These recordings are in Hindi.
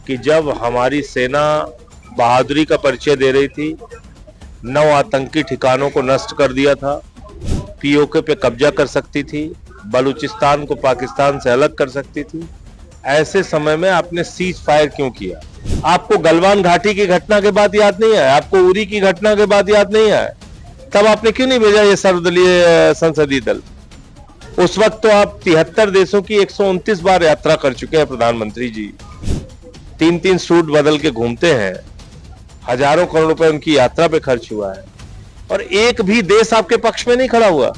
कि जब हमारी सेना बहादुरी का परिचय दे रही थी, 9 आतंकी ठिकानों को नष्ट कर दिया था, पीओके पे कब्जा कर सकती थी, बलूचिस्तान को पाकिस्तान से अलग कर सकती थी, ऐसे समय में आपने सीज फायर क्यों किया? आपको गलवान घाटी की घटना के बाद याद नहीं आया? आपको उरी की घटना के बाद याद नहीं आया? तब आपने क्यों नहीं भेजा ये सर्वदलीय संसदीय दल? उस वक्त तो आप 73 देशों की 129 बार यात्रा कर चुके हैं प्रधानमंत्री जी, 3-3 सूट बदल के घूमते हैं, हजारों करोड़ रुपए उनकी यात्रा पे खर्च हुआ है और एक भी देश आपके पक्ष में नहीं खड़ा हुआ।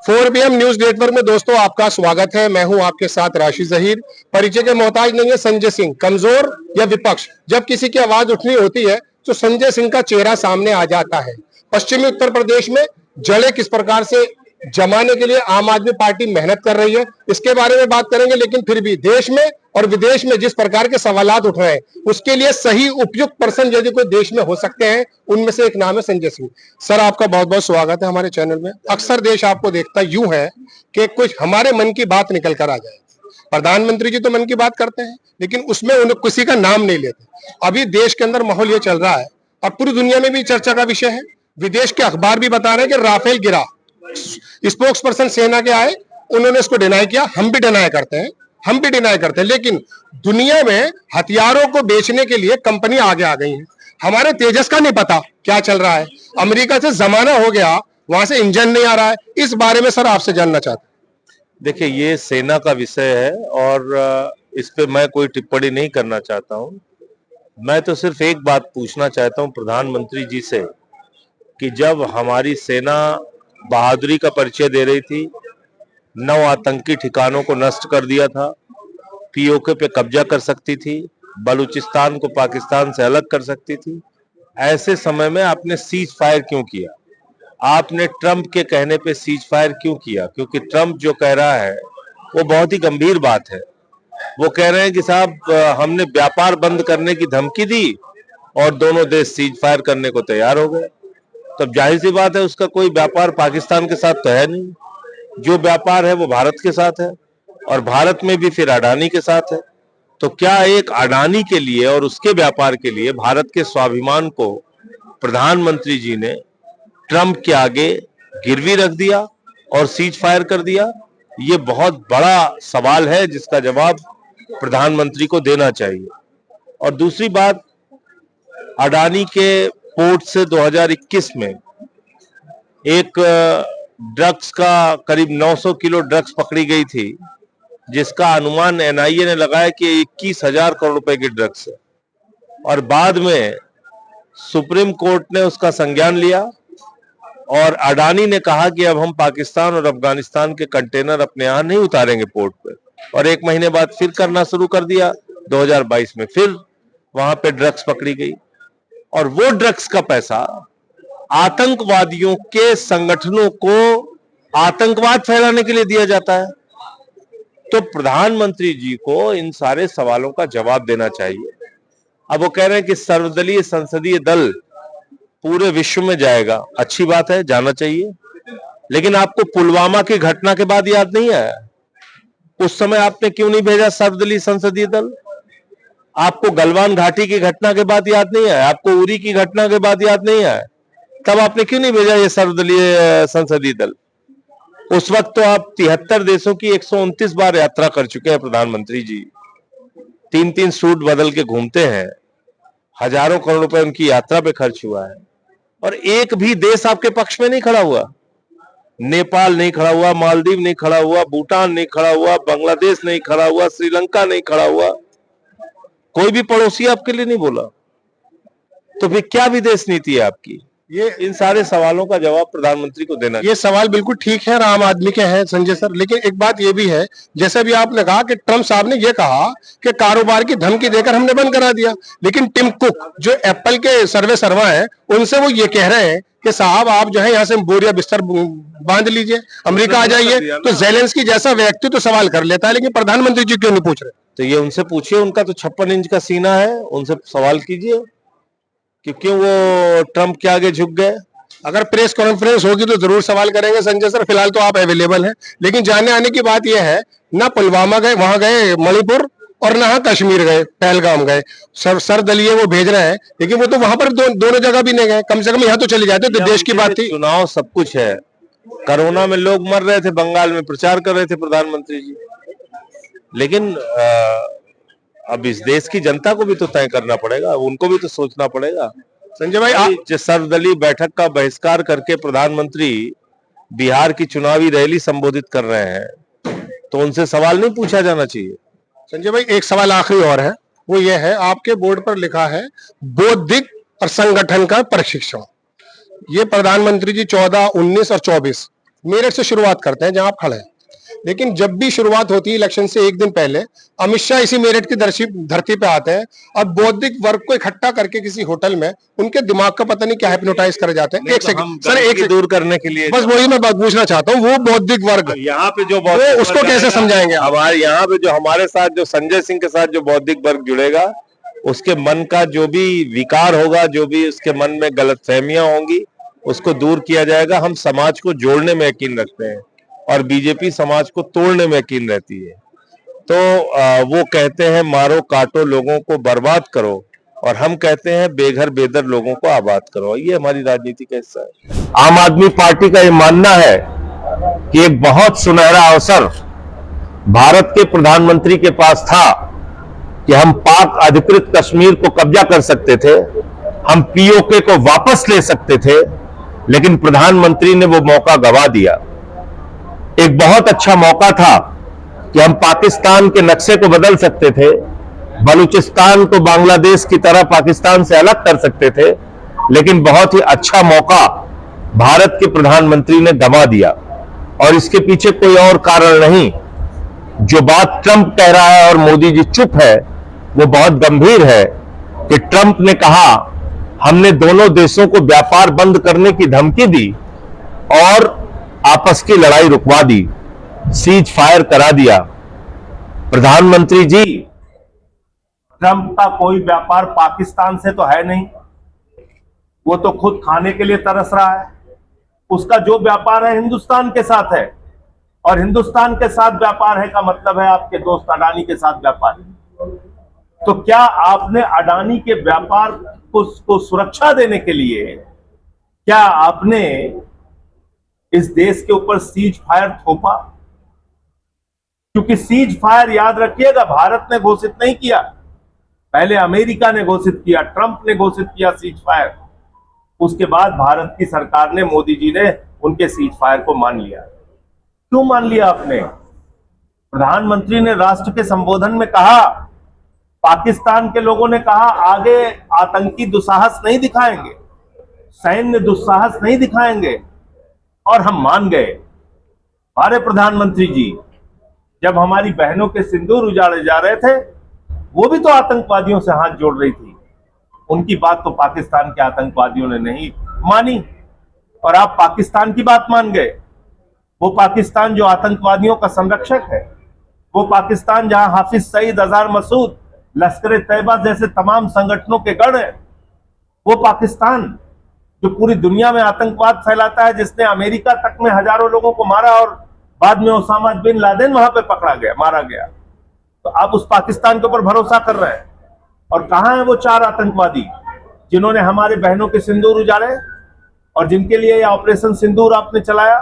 4 PM न्यूज नेटवर्क में दोस्तों आपका स्वागत है। मैं हूं आपके साथ राशि जहीर। परिचय के मोहताज नहीं है संजय सिंह। कमजोर या विपक्ष, जब किसी की आवाज उठनी होती है तो संजय सिंह का चेहरा सामने आ जाता है। पश्चिमी उत्तर प्रदेश में जड़ें किस प्रकार से जमाने के लिए आम आदमी पार्टी मेहनत कर रही है, इसके बारे में बात करेंगे। लेकिन फिर भी देश में और विदेश में जिस प्रकार के सवालात उठ रहे हैं, उसके लिए सही उपयुक्त पर्सन यदि कोई देश में हो सकते हैं, उनमें से एक नाम है संजय सिंह। सर, आपका बहुत बहुत स्वागत है हमारे चैनल में। अक्सर देश आपको देखता यूं है कि कुछ हमारे मन की बात निकल कर आ जाए। प्रधानमंत्री जी तो मन की बात करते हैं, लेकिन उसमें उन्हें किसी का नाम नहीं लेते। अभी देश के अंदर माहौल ये चल रहा है और पूरी दुनिया में भी चर्चा का विषय है। विदेश के अखबार भी बता रहे हैं कि राफेल गिरा, स्पोक्स पर्सन सेना के आए, उन्होंने इसको डिनाई किया। हम भी डिनाई करते हैं, लेकिन दुनिया में हथियारों को बेचने के लिए कंपनी आगे आ गई है। हमारे तेजस का नहीं पता क्या चल रहा है। अमेरिका से जमाना हो गया, वहां से इंजन नहीं आ रहा है। इस बारे में सर आपसे जानना चाहते हैं। देखिए, ये सेना का विषय है और इस पे मैं कोई टिप्पणी नहीं करना चाहता हूं। मैं तो सिर्फ एक बात पूछना चाहता हूं प्रधानमंत्री जी से कि जब हमारी सेना बहादुरी का परिचय दे रही थी, 9 आतंकी ठिकानों को नष्ट कर दिया था, पीओके पे कब्जा कर सकती थी, बलूचिस्तान को पाकिस्तान से अलग कर सकती थी, ऐसे समय में आपने सीज फायर क्यों किया? आपने ट्रंप के कहने पे सीज फायर क्यों किया? क्योंकि ट्रंप जो कह रहा है वो बहुत ही गंभीर बात है। वो कह रहे हैं कि साहब हमने व्यापार बंद करने की धमकी दी और दोनों देश सीज फायर करने को तैयार हो गए। तब जाहिर सी बात है उसका कोई व्यापार पाकिस्तान के साथ तो है नहीं। जो व्यापार है वो भारत के साथ है और भारत में भी फिर अडानी के साथ है। तो क्या एक अडानी के लिए और उसके व्यापार के लिए भारत के स्वाभिमान को प्रधानमंत्री जी ने ट्रंप के आगे गिरवी रख दिया और सीज फायर कर दिया? ये बहुत बड़ा सवाल है जिसका जवाब प्रधानमंत्री को देना चाहिए। और दूसरी बात, अडानी के पोर्ट से 2021 में एक ड्रग्स का करीब 900 किलो ड्रग्स पकड़ी गई थी, जिसका अनुमान एनआईए ने लगाया कि 21,000 करोड़ रुपए की ड्रग्स है। और बाद में सुप्रीम कोर्ट ने उसका संज्ञान लिया और अडानी ने कहा कि अब हम पाकिस्तान और अफगानिस्तान के कंटेनर अपने यहां नहीं उतारेंगे पोर्ट पे। और 1 महीने बाद फिर करना शुरू कर दिया। 2022 में फिर वहां पे ड्रग्स पकड़ी गई और वो ड्रग्स का पैसा आतंकवादियों के संगठनों को आतंकवाद फैलाने के लिए दिया जाता है। तो प्रधानमंत्री जी को इन सारे सवालों का जवाब देना चाहिए। अब वो कह रहे हैं कि सर्वदलीय संसदीय दल पूरे विश्व में जाएगा। अच्छी बात है, जाना चाहिए, लेकिन आपको पुलवामा की घटना के बाद याद नहीं आया? उस समय आपने क्यों नहीं भेजा सर्वदलीय संसदीय दल? आपको गलवान घाटी की घटना के बाद याद नहीं आया? आपको उरी की घटना के बाद याद नहीं आया? तब आपने क्यों नहीं भेजा ये सर्वदलीय संसदीय दल? उस वक्त तो आप 73 देशों की 129 बार यात्रा कर चुके हैं प्रधानमंत्री जी, 3-3 सूट बदल के घूमते हैं, हजारों करोड़ रुपए उनकी यात्रा पे खर्च हुआ है और एक भी देश आपके पक्ष में नहीं खड़ा हुआ। नेपाल नहीं खड़ा हुआ, मालदीव नहीं खड़ा हुआ, भूटान नहीं खड़ा हुआ, बांग्लादेश नहीं खड़ा हुआ, श्रीलंका नहीं खड़ा हुआ, कोई भी पड़ोसी आपके लिए नहीं बोला। तो फिर क्या विदेश नीति है आपकी? ये इन सारे सवालों का जवाब प्रधानमंत्री को देना। ये सवाल बिल्कुल ठीक है और आम आदमी के हैं संजय सर, लेकिन एक बात ये भी है, जैसे भी आपने कहा कि ट्रंप साहब ने ये कहा कि कारोबार की धमकी देकर हमने बंद करा दिया, लेकिन टिम कुक जो एप्पल के सर्वे सर्वा हैं, उनसे वो ये कह रहे हैं कि साहब आप जो है यहाँ से बोरिया बिस्तर बांध लीजिए, अमेरिका आ जाइए। तो जेलेंस्की जैसा व्यक्ति तो सवाल कर लेता है, लेकिन प्रधानमंत्री जी क्यों नहीं पूछ रहे? तो ये उनसे पूछिए, उनका तो 56 इंच का सीना है, उनसे सवाल कीजिए कि क्यों वो ट्रंप के आगे झुक गए। अगर प्रेस कॉन्फ्रेंस होगी तो जरूर सवाल करेंगे संजय सर, फिलहाल तो आप अवेलेबल हैं। लेकिन जानने आने की बात यह है, ना पुलवामा गए, वहां गए मणिपुर, और ना कश्मीर गए, पहलगाम गए। सर्वदलीय वो भेज रहे हैं, लेकिन वो तो वहां पर दोनों जगह भी नहीं गए। कम से कम यहाँ तो चले जाते तो देश की बात थी। चुनाव सब कुछ है। कोरोना में लोग मर रहे थे, बंगाल में प्रचार कर रहे थे प्रधानमंत्री जी। लेकिन अब इस देश की जनता को भी तो तय करना पड़ेगा, उनको भी तो सोचना पड़ेगा। संजय भाई, सर्वदलीय बैठक का बहिष्कार करके प्रधानमंत्री बिहार की चुनावी रैली संबोधित कर रहे हैं, तो उनसे सवाल नहीं पूछा जाना चाहिए? संजय भाई, एक सवाल आखिरी और है, वो ये है, आपके बोर्ड पर लिखा है बौद्धिक और संगठन का प्रशिक्षण। ये प्रधानमंत्री जी 14, 19 और 24 मेरठ से शुरुआत करते हैं, जहां आप खड़े हैं। लेकिन जब भी शुरुआत होती है इलेक्शन से एक दिन पहले, अमित शाह इसी मेरठ की धरती पे आते हैं और बौद्धिक वर्ग को इकट्ठा करके किसी होटल में उनके दिमाग का पता नहीं क्या हिप्नोटाइज करे जाते हैं। एक सेकंड सर, एक दूर करने के लिए बस वही मैं बात पूछना चाहता हूँ, वो बौद्धिक वर्ग यहाँ पे जो उसको कैसे समझाएंगे? हमारे यहाँ पे जो हमारे साथ जो संजय सिंह के साथ जो बौद्धिक वर्ग जुड़ेगा, उसके मन का जो भी विकार होगा, जो भी उसके मन में गलतफहमियां होंगी, उसको दूर किया जाएगा। हम समाज को जोड़ने में यकीन रखते हैं और बीजेपी समाज को तोड़ने में यकीन रहती है। तो वो कहते हैं मारो काटो, लोगों को बर्बाद करो, और हम कहते हैं बेघर बेदर लोगों को आबाद करो। ये हमारी राजनीति का हिस्सा है। आम आदमी पार्टी का ये मानना है कि एक बहुत सुनहरा अवसर भारत के प्रधानमंत्री के पास था कि हम पाक अधिकृत कश्मीर को कब्जा कर सकते थे, हम पीओके को वापस ले सकते थे, लेकिन प्रधानमंत्री ने वो मौका गंवा दिया। एक बहुत अच्छा मौका था कि हम पाकिस्तान के नक्शे को बदल सकते थे, बलूचिस्तान को बांग्लादेश की तरह पाकिस्तान से अलग कर सकते थे, लेकिन बहुत ही अच्छा मौका भारत के प्रधानमंत्री ने गंवा दिया। और इसके पीछे कोई और कारण नहीं। जो बात ट्रंप कह रहा है और मोदी जी चुप है, वो बहुत गंभीर है कि ट्रंप ने कहा हमने दोनों देशों को व्यापार बंद करने की धमकी दी और आपस की लड़ाई रुकवा दी, सीज फायर करा दिया। प्रधानमंत्री जी, ट्रंप का कोई व्यापार पाकिस्तान से तो है नहीं, वो तो खुद खाने के लिए तरस रहा है। उसका जो व्यापार है हिंदुस्तान के साथ है, और हिंदुस्तान के साथ व्यापार है का मतलब है आपके दोस्त अडानी के साथ व्यापार है। तो क्या आपने अडानी के व्यापार को सुरक्षा देने के लिए क्या आपने इस देश के ऊपर सीज फायर थोपा? क्योंकि सीज फायर, याद रखिएगा, भारत ने घोषित नहीं किया, पहले अमेरिका ने घोषित किया, ट्रंप ने घोषित किया सीज फायर। उसके बाद भारत की सरकार ने, मोदी जी ने उनके सीज फायर को मान लिया। क्यों मान लिया आपने? प्रधानमंत्री ने राष्ट्र के संबोधन में कहा, पाकिस्तान के लोगों ने कहा आगे आतंकी दुस्साहस नहीं दिखाएंगे, सैन्य दुस्साहस नहीं दिखाएंगे, और हम मान गए। हमारे प्रधानमंत्री जी जब हमारी बहनों के सिंदूर उजाड़े जा रहे थे, वो भी तो आतंकवादियों से हाथ जोड़ रही थी। उनकी बात तो पाकिस्तान के आतंकवादियों ने नहीं मानी, और आप पाकिस्तान की बात मान गए। वो पाकिस्तान जो आतंकवादियों का संरक्षक है, वो पाकिस्तान जहां हाफिज सईद, अजहर मसूद, लश्कर तैयबा जैसे तमाम संगठनों के गढ़ हैं, वो पाकिस्तान जो पूरी दुनिया में आतंकवाद फैलाता है, जिसने अमेरिका तक में हजारों लोगों को मारा और बाद में ओसामा बिन लादेन वहां पे पकड़ा गया, मारा गया। तो आप उस पाकिस्तान के ऊपर भरोसा कर रहे हैं। और कहां है वो 4 आतंकवादी जिन्होंने हमारे बहनों के सिंदूर उजाड़े और जिनके लिए ये ऑपरेशन सिंदूर आपने चलाया?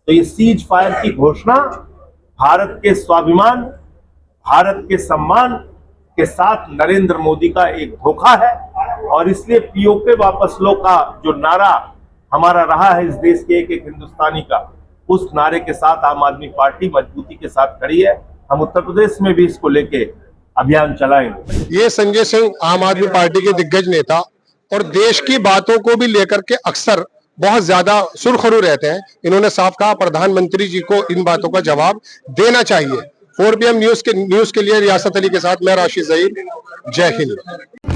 तो ये सीज फायर की घोषणा भारत के स्वाभिमान, भारत के सम्मान के साथ नरेंद्र मोदी का एक धोखा है। और इसलिए पीओके वापस लो का जो नारा हमारा रहा है इस देश के एक एक हिंदुस्तानी का, उस नारे के साथ आम आदमी पार्टी मजबूती के साथ खड़ी है। हम उत्तर प्रदेश में भी इसको लेके अभियान चलाएंगे। ये संजय सिंह आम आदमी पार्टी के दिग्गज नेता, और देश की बातों को भी लेकर के अक्सर बहुत ज्यादा सुरखरू रहते हैं। इन्होंने साफ कहा प्रधानमंत्री जी को इन बातों का जवाब देना चाहिए। 4 PM न्यूज के लिए रियासत अली के साथ मैं राशिद जहीर। जय हिंद।